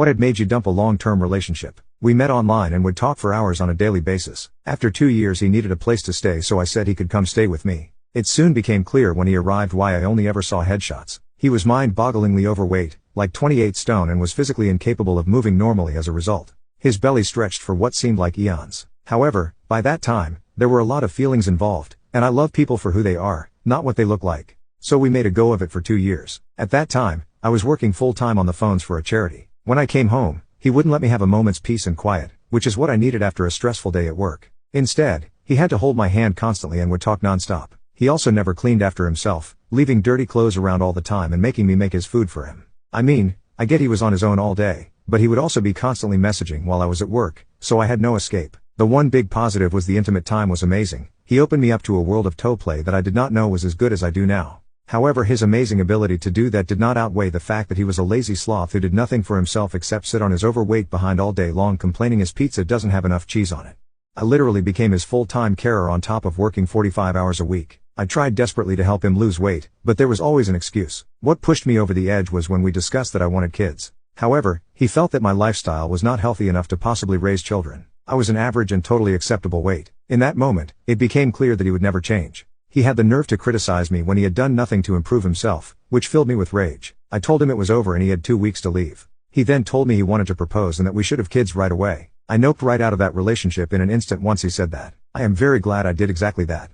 What had made you dump a long-term relationship? We met online and would talk for hours on a daily basis. After 2 years he needed a place to stay, so I said he could come stay with me. It soon became clear when he arrived why I only ever saw headshots. He was mind-bogglingly overweight, like 28 stone, and was physically incapable of moving normally as a result. His belly stretched for what seemed like eons. However, by that time, there were a lot of feelings involved, and I love people for who they are, not what they look like. So we made a go of it for 2 years. At that time, I was working full-time on the phones for a charity. When I came home, he wouldn't let me have a moment's peace and quiet, which is what I needed after a stressful day at work. Instead, he had to hold my hand constantly and would talk non-stop. He also never cleaned after himself, leaving dirty clothes around all the time and making me make his food for him. I mean, I get he was on his own all day, but he would also be constantly messaging while I was at work, so I had no escape. The one big positive was the intimate time was amazing. He opened me up to a world of toe play that I did not know was as good as I do now. However, his amazing ability to do that did not outweigh the fact that he was a lazy sloth who did nothing for himself except sit on his overweight behind all day long complaining his pizza doesn't have enough cheese on it. I literally became his full-time carer on top of working 45 hours a week. I tried desperately to help him lose weight, but there was always an excuse. What pushed me over the edge was when we discussed that I wanted kids. However, he felt that my lifestyle was not healthy enough to possibly raise children. I was an average and totally acceptable weight. In that moment, it became clear that he would never change. He had the nerve to criticize me when he had done nothing to improve himself, which filled me with rage. I told him it was over and he had 2 weeks to leave. He then told me he wanted to propose and that we should have kids right away. I noped right out of that relationship in an instant once he said that. I am very glad I did exactly that.